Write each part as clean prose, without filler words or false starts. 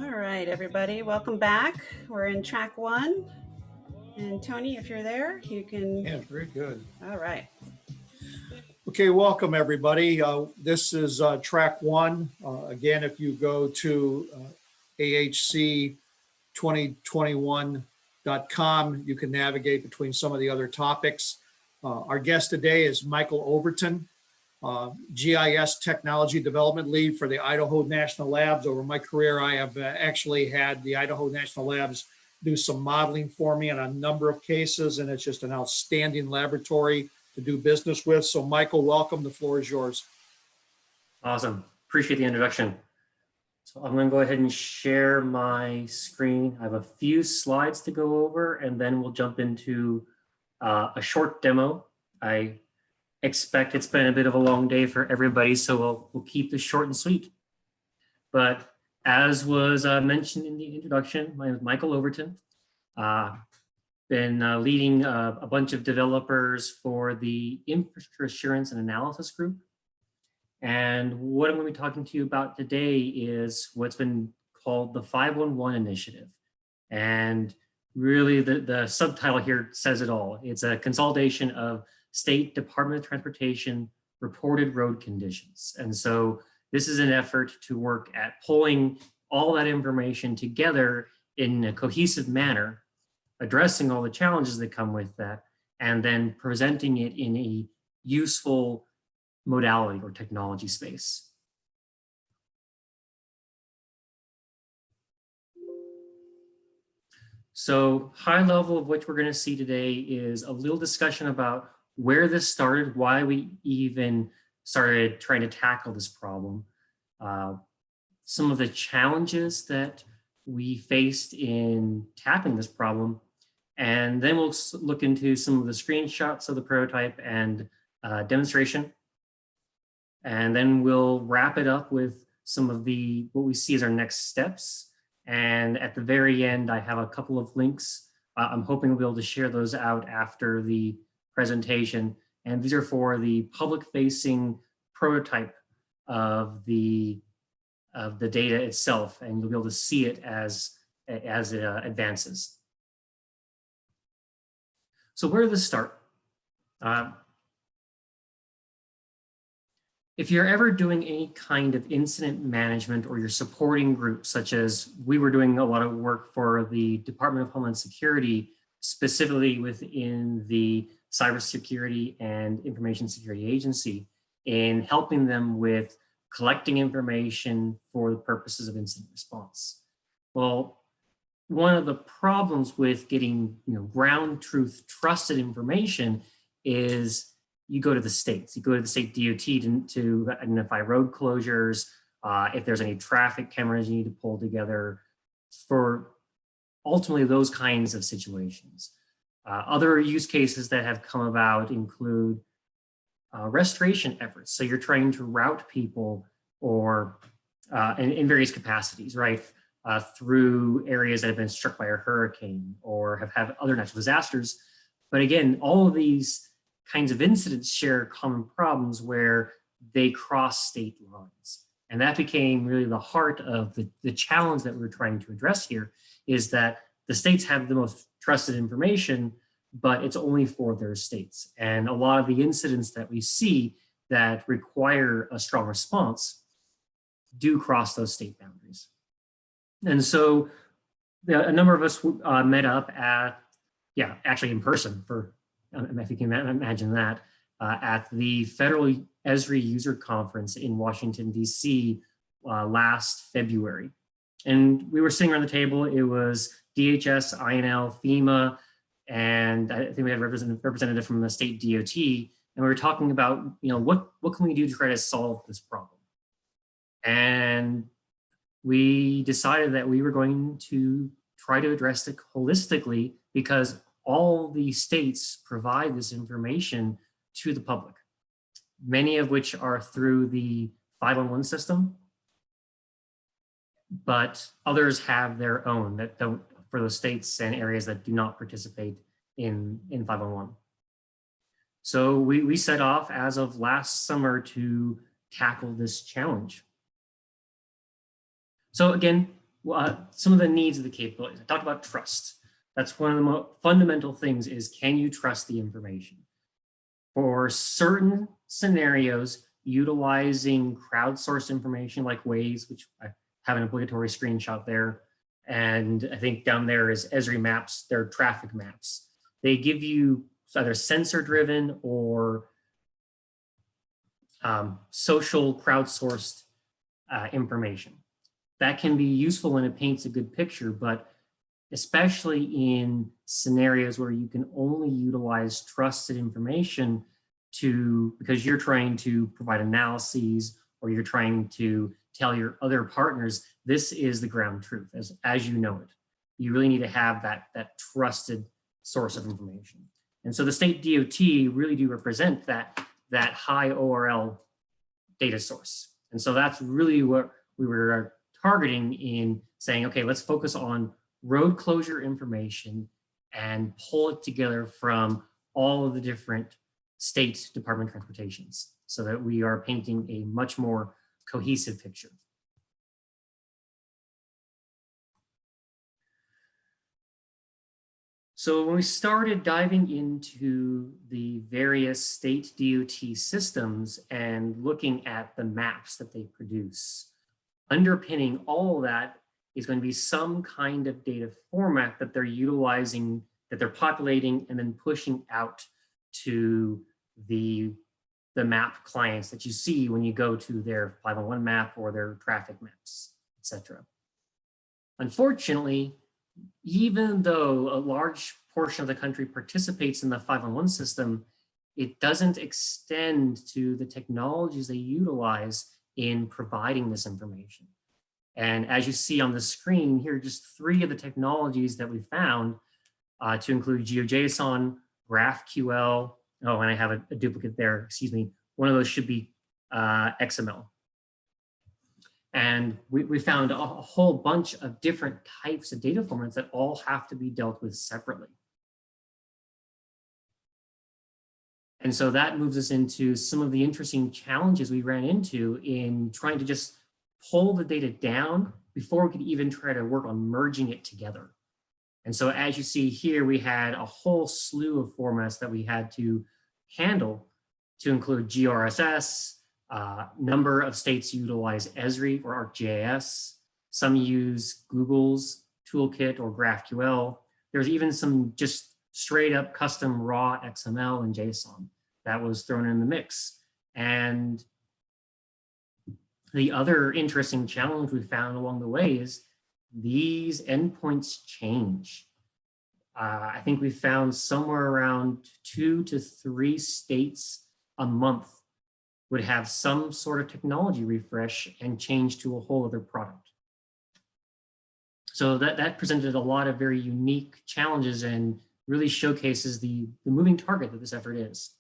All right, everybody, welcome back. We're in track one. And Tony, if you're there, you can. Yeah, very good. All right. Okay, welcome everybody. This is track one. Again, if you go to ahc2021.com, you can navigate between some of the other topics. Our guest today is Michael Overton, GIS Technology Development Lead for the Idaho National Labs. Over my career, I have actually had the Idaho National Labs do some modeling for me in a number of cases, and it's just an outstanding laboratory to do business with. So Michael, welcome. The floor is yours. Awesome. Appreciate the introduction. So I'm going to go ahead and share my screen. I have a few slides to go over, and then we'll jump into a short demo. I expect it's been a bit of a long day for everybody, so we'll keep this short and sweet. But as was mentioned in the introduction, my name is Michael Overton. Been leading a bunch of developers for the Infrastructure Assurance and Analysis Group. And what I'm going to be talking to you about today is what's been called the 511 Initiative. And really the subtitle here says it all. It's a consolidation of State Department of Transportation reported road conditions. And so this is an effort to work at pulling all that information together in a cohesive manner, addressing all the challenges that come with that, and then presenting it in a useful modality or technology space. So high level of what we're going to see today is a little discussion about where this started, why we even started trying to tackle this problem, some of the challenges that we faced in tackling this problem, and then we'll look into some of the screenshots of the prototype and demonstration. And then we'll wrap it up with some of what we see as our next steps. And at the very end, I have a couple of links. I'm hoping we'll be able to share those out after the presentation. And these are for the public-facing prototype of the data itself, and you'll be able to see it as it advances. So where did this start? If you're ever doing any kind of incident management or you're supporting groups, such as we were doing a lot of work for the Department of Homeland Security, specifically within the Cybersecurity and Information Security Agency, in helping them with collecting information for the purposes of incident response. Well, one of the problems with getting ground truth trusted information is you go to the states, you go to the state DOT to identify road closures, if there's any traffic cameras you need to pull together for ultimately those kinds of situations. Other use cases that have come about include restoration efforts. So you're trying to route people or in various capacities, right? Through areas that have been struck by a hurricane or have had other natural disasters. But again, all of these kinds of incidents share common problems where they cross state lines. And that became really the heart of the challenge that we're trying to address here, is that the states have the most trusted information, but it's only for their states. And a lot of the incidents that we see that require a strong response do cross those state boundaries. And so a number of us met up at, actually in person for, if you can imagine that, at the Federal Esri User Conference in Washington, DC last February. And we were sitting around the table. It was DHS, INL, FEMA, and I think we had a representative from the state DOT. And we were talking about, what can we do to try to solve this problem? And we decided that we were going to try to address it holistically, because all the states provide this information to the public, many of which are through the 511 system, but others have their own that don't, for those states and areas that do not participate in 511. So we set off as of last summer to tackle this challenge. So again, some of the needs of the capabilities. I talked about trust. That's one of the most fundamental things is, can you trust the information? For certain scenarios, utilizing crowdsourced information like Waze, which I have an obligatory screenshot there, and I think down there is Esri Maps, their traffic maps. They give you either sensor-driven or social crowdsourced information. That can be useful when it paints a good picture, but especially in scenarios where you can only utilize trusted information because you're trying to provide analyses or you're trying to tell your other partners, this is the ground truth as you know it. You really need to have that trusted source of information. And so the state DOT really do represent that high ORL data source. And so that's really what we were targeting in saying, okay, let's focus on road closure information and pull it together from all of the different state Department of Transportations so that we are painting a much more cohesive picture. So when we started diving into the various state DOT systems and looking at the maps that they produce, underpinning all of that is going to be some kind of data format that they're utilizing, that they're populating and then pushing out to the map clients that you see when you go to their 511 map or their traffic maps, etc. Unfortunately, even though a large portion of the country participates in the 511 system, it doesn't extend to the technologies they utilize in providing this information. And as you see on the screen, here are just 3 of the technologies that we found to include GeoJSON, GraphQL. Oh, and I have a duplicate there, excuse me. One of those should be XML. And we found a whole bunch of different types of data formats that all have to be dealt with separately. And so that moves us into some of the interesting challenges we ran into in trying to just pull the data down before we could even try to work on merging it together. And so as you see here, we had a whole slew of formats that we had to handle to include GRSS, number of states utilize Esri or ArcGIS. Some use Google's toolkit or GraphQL. There's even some just straight up custom raw XML and JSON that was thrown in the mix. And the other interesting challenge we found along the way is these endpoints change. I think we found somewhere around 2 to 3 states a month would have some sort of technology refresh and change to a whole other product. So that presented a lot of very unique challenges and really showcases the moving target that this effort is.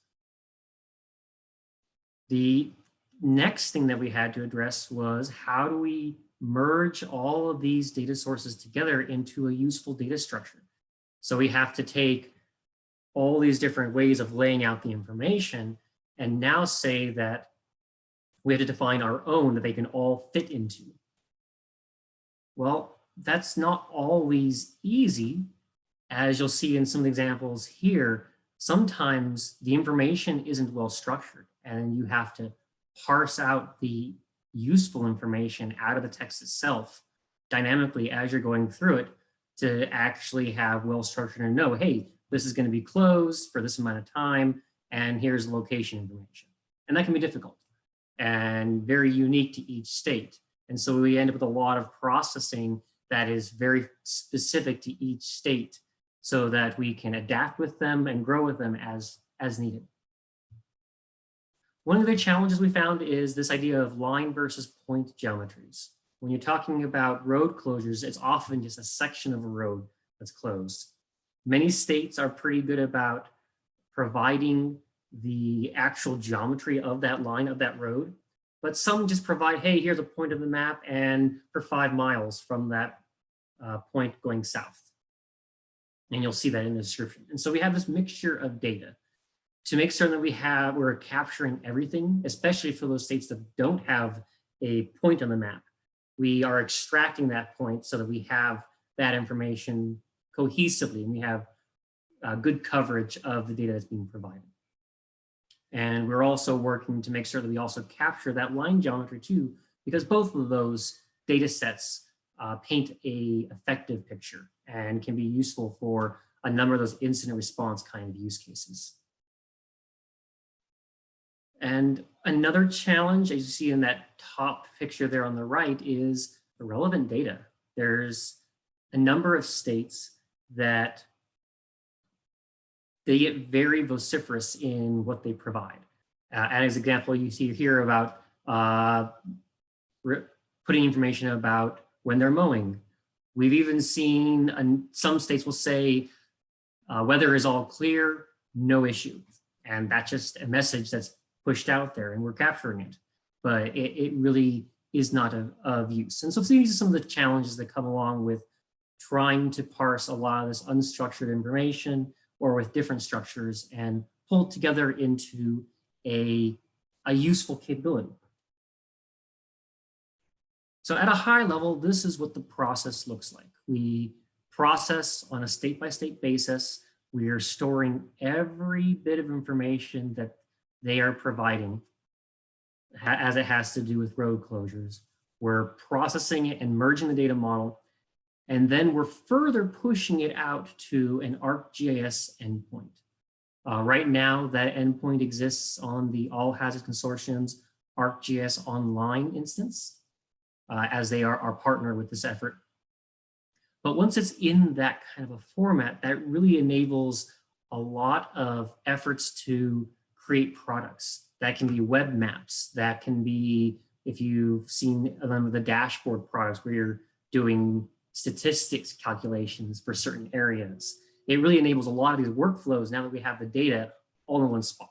The next thing that we had to address was, how do we merge all of these data sources together into a useful data structure? So we have to take all these different ways of laying out the information and now say that we have to define our own that they can all fit into. Well, that's not always easy. As you'll see in some of the examples here, sometimes the information isn't well structured and you have to parse out the useful information out of the text itself dynamically as you're going through it to actually have well structured and know, hey, this is going to be closed for this amount of time, and here's location information. And that can be difficult and very unique to each state. And so we end up with a lot of processing that is very specific to each state so that we can adapt with them and grow with them as needed. One of the challenges we found is this idea of line versus point geometries. When you're talking about road closures, it's often just a section of a road that's closed. Many states are pretty good about providing the actual geometry of that line of that road, but some just provide, hey, here's a point of the map and for 5 miles from that point going south. And you'll see that in the description. And so we have this mixture of data to make certain that we're capturing everything, especially for those states that don't have a point on the map. we are extracting that point so that we have that information cohesively and we have good coverage of the data that's being provided. And we're also working to make sure that we also capture that line geometry too, because both of those data sets paint a effective picture and can be useful for a number of those incident response kind of use cases. And another challenge, as you see in that top picture there on the right, is the relevant data. There's a number of states that they get very vociferous in what they provide. As an example, you see here about putting information about when they're mowing. We've even seen some states will say weather is all clear, no issue. And that's just a message that's pushed out there and we're capturing it. But it really is not of use. And so these are some of the challenges that come along with trying to parse a lot of this unstructured information or with different structures and pull it together into a useful capability. So at a high level, this is what the process looks like. We process on a state-by-state basis. We are storing every bit of information that they are providing as it has to do with road closures. We're processing it and merging the data model. And then we're further pushing it out to an ArcGIS endpoint. Right now, that endpoint exists on the All Hazards Consortium's ArcGIS Online instance, as they are our partner with this effort. But once it's in that kind of a format, that really enables a lot of efforts to create products. That can be web maps, that can be, if you've seen some of the dashboard products where you're doing statistics calculations for certain areas. It really enables a lot of these workflows now that we have the data all in one spot.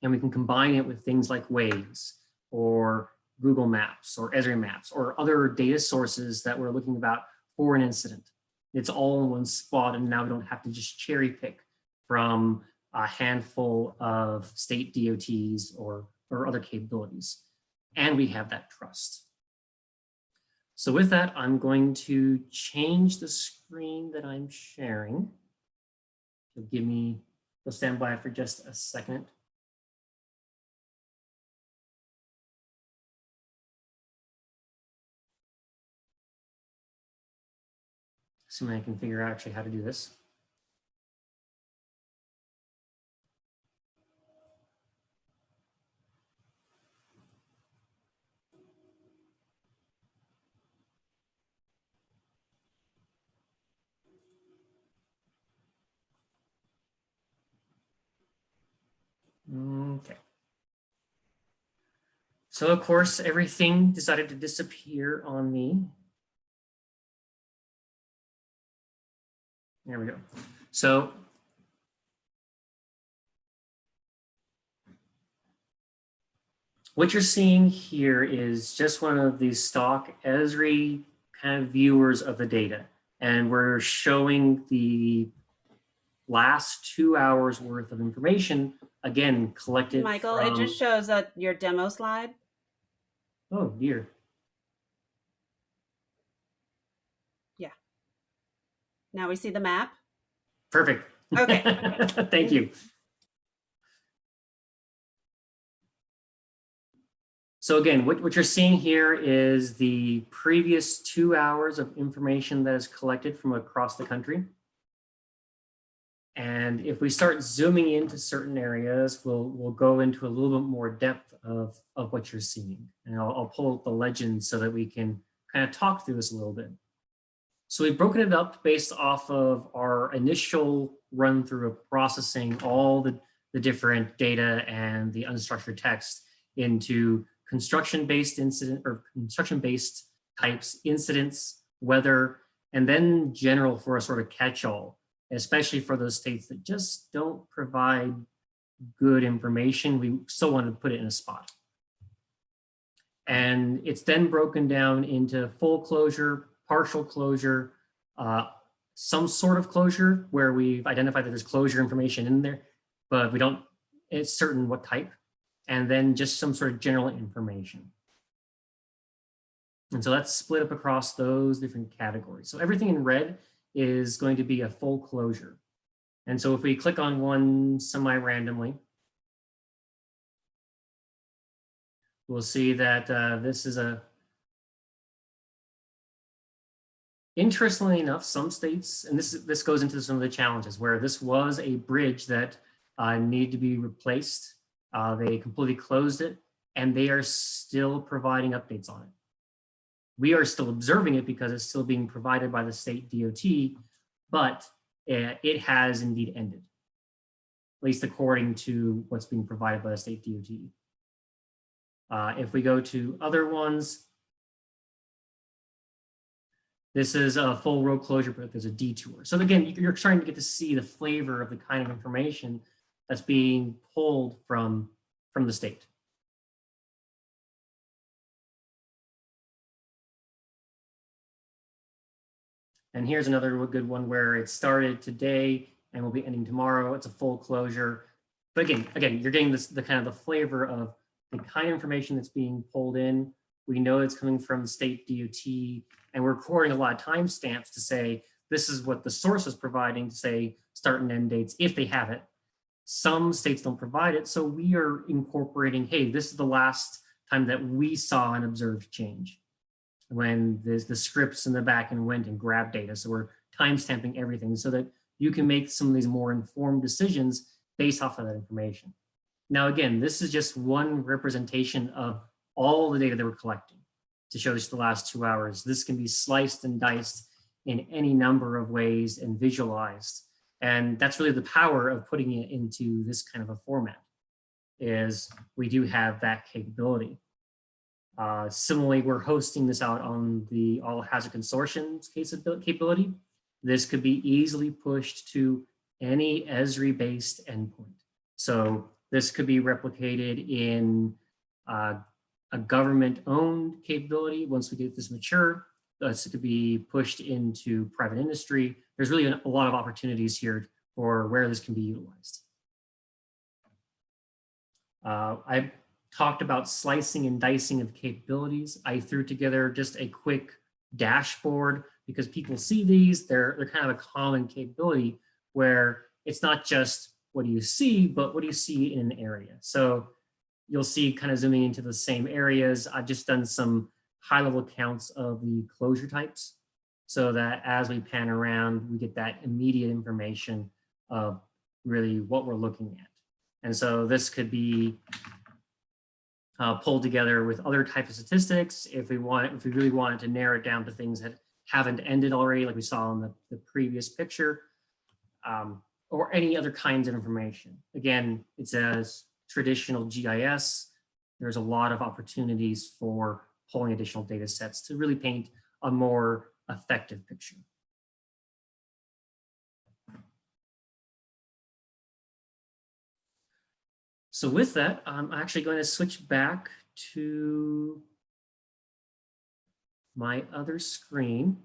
And we can combine it with things like Waze or Google Maps or Esri Maps or other data sources that we're looking about for an incident. It's all in one spot and now we don't have to just cherry pick from a handful of state DOTs or other capabilities. And we have that trust. So with that, I'm going to change the screen that I'm sharing. So we'll stand by for just a second. Assuming I can figure out actually how to do this. Okay. So of course, everything decided to disappear on me. There we go. So what you're seeing here is just one of these stock Esri kind of viewers of the data. And we're showing the last 2 hours worth of information, again, collected Michael, from... it just shows your demo slide. Oh, dear. Yeah. Now we see the map. Perfect. Okay. Thank you. So again, what you're seeing here is the previous 2 hours of information that is collected from across the country. And if we start zooming into certain areas, we'll go into a little bit more depth of what you're seeing. And I'll pull up the legend so that we can kind of talk through this a little bit. So we've broken it up based off of our initial run through of processing all the different data and the unstructured text into construction-based incident or construction-based types, incidents, weather, and then general for a sort of catch-all, especially for those states that just don't provide good information. We still want to put it in a spot. And it's then broken down into full closure, partial closure, some sort of closure where we've identified that there's closure information in there, but we don't, it's certain what type, and then just some sort of general information. And so that's split up across those different categories. So everything in red is going to be a full closure. And so if we click on one semi-randomly, we'll see that this is a, interestingly enough, some states, and this goes into some of the challenges where this was a bridge that needed to be replaced. They completely closed it and they are still providing updates on it. We are still observing it because it's still being provided by the state DOT, but it has indeed ended, at least according to what's being provided by the state DOT. If we go to other ones, this is a full road closure, but there's a detour. So again, you're trying to get to see the flavor of the kind of information that's being pulled from the state. And here's another good one where it started today and will be ending tomorrow. It's a full closure. But again, you're getting the kind of the flavor of the kind of information that's being pulled in. We know it's coming from the state DOT, and we're recording a lot of timestamps to say, this is what the source is providing to say start and end dates, if they have it. Some states don't provide it. So we are incorporating, hey, this is the last time that we saw an observed change, when the scripts in the back end went and grabbed data. So we're timestamping everything so that you can make some of these more informed decisions based off of that information. Now, again, this is just one representation of all the data that we're collecting to show just the last 2 hours. This can be sliced and diced in any number of ways and visualized. And that's really the power of putting it into this kind of a format, is we do have that capability. Similarly, we're hosting this out on the All Hazard Consortium's capability. This could be easily pushed to any Esri-based endpoint. So this could be replicated in a government-owned capability once we get this mature. This could be pushed into private industry. There's really a lot of opportunities here for where this can be utilized. I talked about slicing and dicing of capabilities. I threw together just a quick dashboard because people see these, they're kind of a common capability where it's not just what do you see, but what do you see in an area. So you'll see kind of zooming into the same areas. I've just done some high-level counts of the closure types so that as we pan around, we get that immediate information of really what we're looking at. And so this could be pulled together with other types of statistics if we really wanted to narrow it down to things that haven't ended already, like we saw in the previous picture, or any other kinds of information. Again, it's a traditional GIS. There's a lot of opportunities for pulling additional data sets to really paint a more effective picture. So with that, I'm actually going to switch back to my other screen.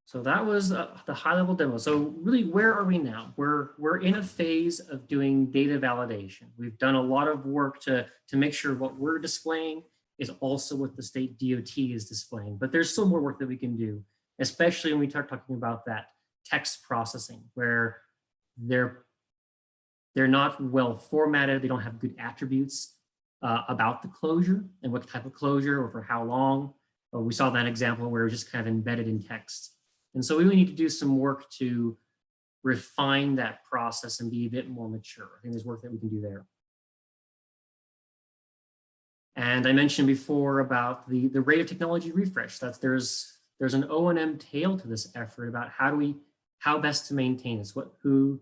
So that was the high-level demo. So really, where are we now? We're in a phase of doing data validation. We've done a lot of work to make sure what we're displaying is also what the state DOT is displaying. But there's still more work that we can do, especially when we start talking about that text processing, where they're not well formatted. They don't have good attributes about the closure and what type of closure or for how long. We saw that example where it was just kind of embedded in text. And so we really need to do some work to refine that process and be a bit more mature. I think there's work that we can do there. And I mentioned before about the rate of technology refresh. There's an O&M tail to this effort about how best to maintain this, who's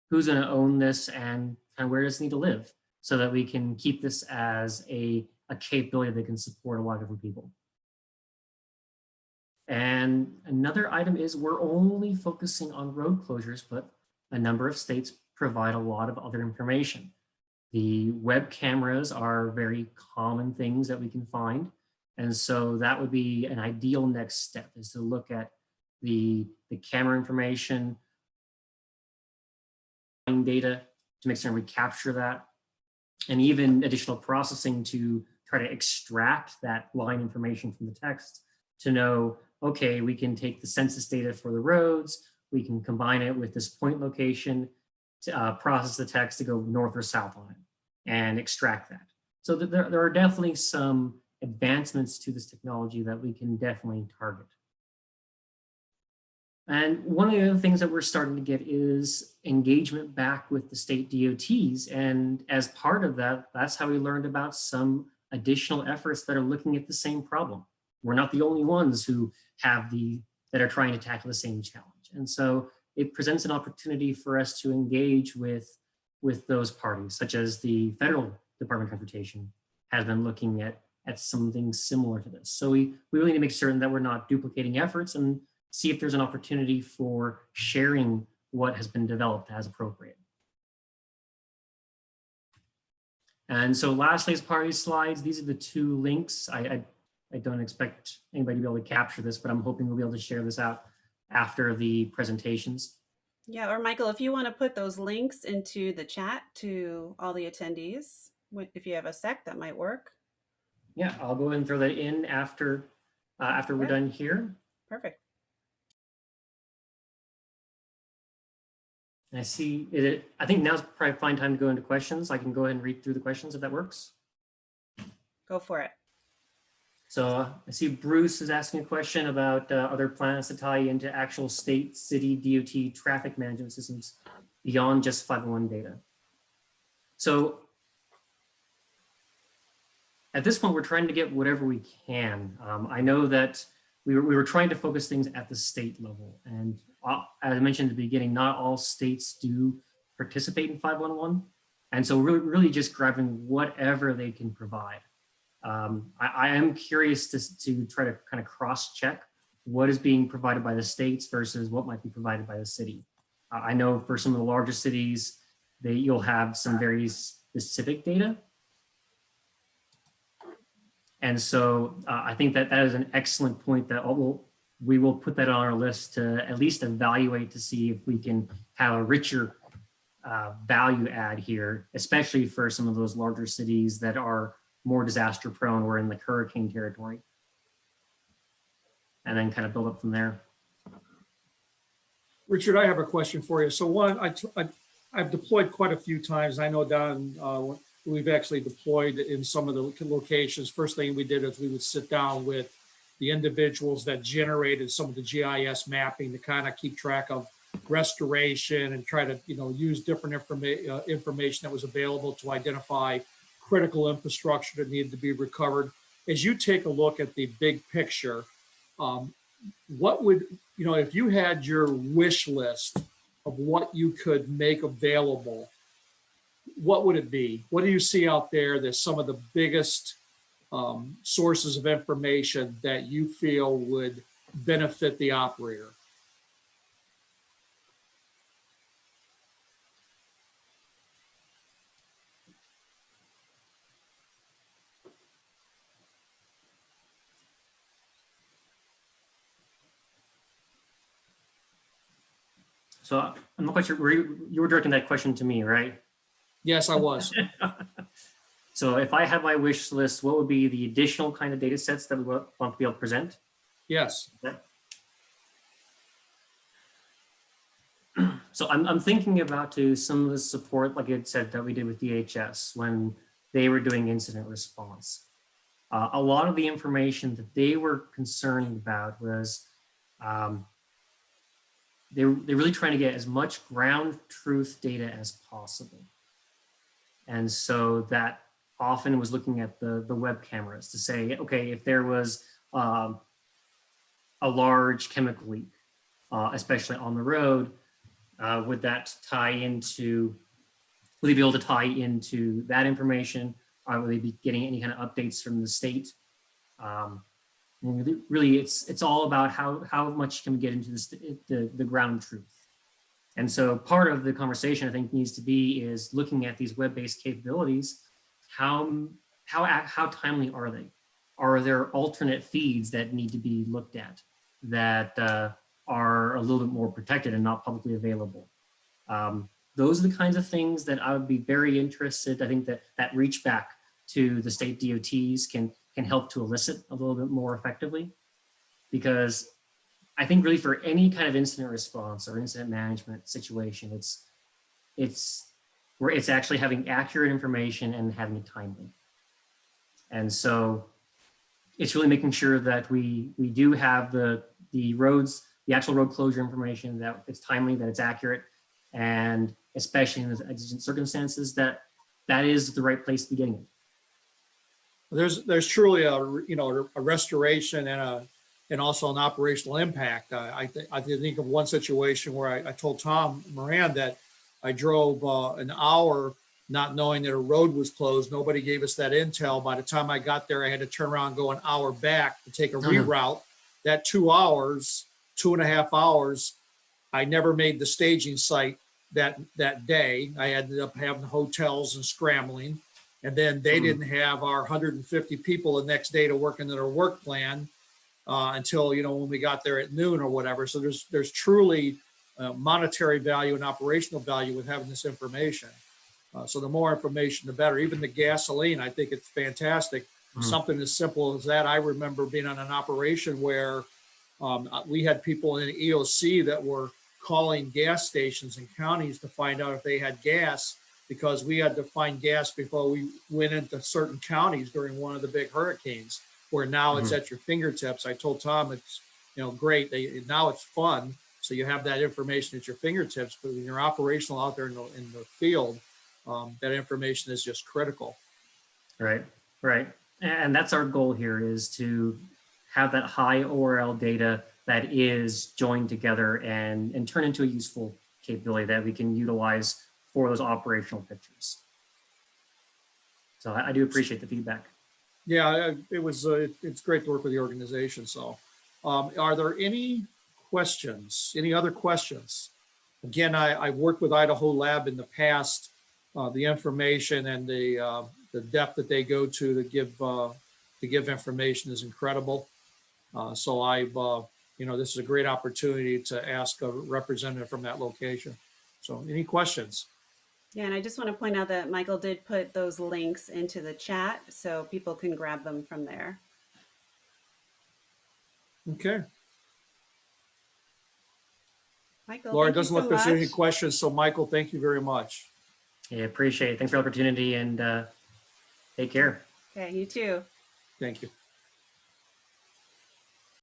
going to own this and where does it need to live so that we can keep this as a capability that can support a lot of different people. And another item is we're only focusing on road closures, but a number of states provide a lot of other information. The web cameras are very common things that we can find. And so that would be an ideal next step, is to look at the camera information, data to make certain we capture that, and even additional processing to try to extract that line information from the text to know, okay, we can take the census data for the roads, we can combine it with this point location to process the text to go north or south on it and extract that. So there are definitely some advancements to this technology that we can definitely target. And one of the other things that we're starting to get is engagement back with the state DOTs. And as part of that, that's how we learned about some additional efforts that are looking at the same problem. We're not the only ones who have that are trying to tackle the same challenge. And so it presents an opportunity for us to engage with those parties, such as the Federal Department of Transportation has been looking at something similar to this. So we really need to make certain that we're not duplicating efforts and see if there's an opportunity for sharing what has been developed as appropriate. And so lastly, as part of these slides, these are the two links. I don't expect anybody to be able to capture this, but I'm hoping we'll be able to share this out after the presentations. Yeah, or Michael, if you want to put those links into the chat to all the attendees, if you have a sec, that might work. Yeah, I'll go ahead and throw that in after we're done here. Perfect. I see I think now's probably a fine time to go into questions. I can go ahead and read through the questions if that works. Go for it. So I see Bruce is asking a question about other plans to tie into actual state, city, DOT traffic management systems beyond just 511 data. So at this point, we're trying to get whatever we can. I know that we were trying to focus things at the state level. And as I mentioned at the beginning, not all states do participate in 511. And so we're really just grabbing whatever they can provide. I am curious to try to kind of cross-check what is being provided by the states versus what might be provided by the city. I know for some of the larger cities, you'll have some very specific data. And so I think that is an excellent point that we will put that on our list to at least evaluate to see if we can have a richer value add here, especially for some of those larger cities that are more disaster prone or in the hurricane territory. And then kind of build up from there. Richard, I have a question for you. So one, I've deployed quite a few times. I know down, we've actually deployed in some of the locations. First thing we did is we would sit down with the individuals that generated some of the GIS mapping to kind of keep track of restoration and try to, use different information that was available to identify critical infrastructure that needed to be recovered. As you take a look at the big picture, what would, if you had your wish list of what you could make available, what would it be? What do you see out there that's some of the biggest sources of information that you feel would benefit the operator? So I'm not quite sure, you were directing that question to me, right? Yes, I was. So if I had my wish list, what would be the additional kind of data sets that we want to be able to present? Yes. Okay. So I'm thinking about some of the support, like I said, that we did with DHS when they were doing incident response. A lot of the information that they were concerned about was they're really trying to get as much ground truth data as possible. And so that often was looking at the web cameras to say, okay, if there was a large chemical leak, especially on the road, would that tie into, would they be able to tie into that information? Would they be getting any kind of updates from the state? And really, it's all about how much can we get into the ground truth. And so part of the conversation I think needs to be is looking at these web-based capabilities. How timely are they? Are there alternate feeds that need to be looked at that are a little bit more protected and not publicly available? those are the kinds of things that I would be very interested. I think that reach back to the state DOTs can help to elicit a little bit more effectively, because I think really for any kind of incident response or incident management situation, it's where it's actually having accurate information and having it timely. And so it's really making sure that we do have the roads, the actual road closure information, that it's timely, that it's accurate, and especially in the exigent circumstances, that is the right place to be getting it. There's truly a restoration and also an operational impact. I think of one situation where I told Tom Moran that I drove an hour not knowing that a road was closed. Nobody gave us that intel. By the time I got there, I had to turn around and go an hour back to take a reroute. That 2 hours, 2.5 hours, I never made the staging site that day. I ended up having hotels and scrambling. And then they didn't have our 150 people the next day to work into their work plan until, when we got there at noon or whatever. So there's truly monetary value and operational value with having this information. So the more information, the better. Even the gasoline, I think it's fantastic. Something as simple as that. I remember being on an operation where we had people in EOC that were calling gas stations and counties to find out if they had gas, because we had to find gas before we went into certain counties during one of the big hurricanes, where now it's at your fingertips. I told Tom it's great. Now it's fun. So you have that information at your fingertips, but when you're operational out there in the field, that information is just critical. Right. And that's our goal here, is to have that high ORL data that is joined together and turn into a useful capability that we can utilize for those operational pictures. So I do appreciate the feedback. Yeah, it's great to work with the organization. So are there any questions, any other questions? Again, I've worked with Idaho Lab in the past. The information and the depth that they go to give information is incredible. So this is a great opportunity to ask a representative from that location. So any questions? Yeah, and I just want to point out that Michael did put those links into the chat so people can grab them from there. Okay. Michael, Laura, it thank you doesn't so look like there's any much. questions. So Michael, thank you very much. Yeah, appreciate it. Thanks for the opportunity, and take care. Okay, you too. Thank you.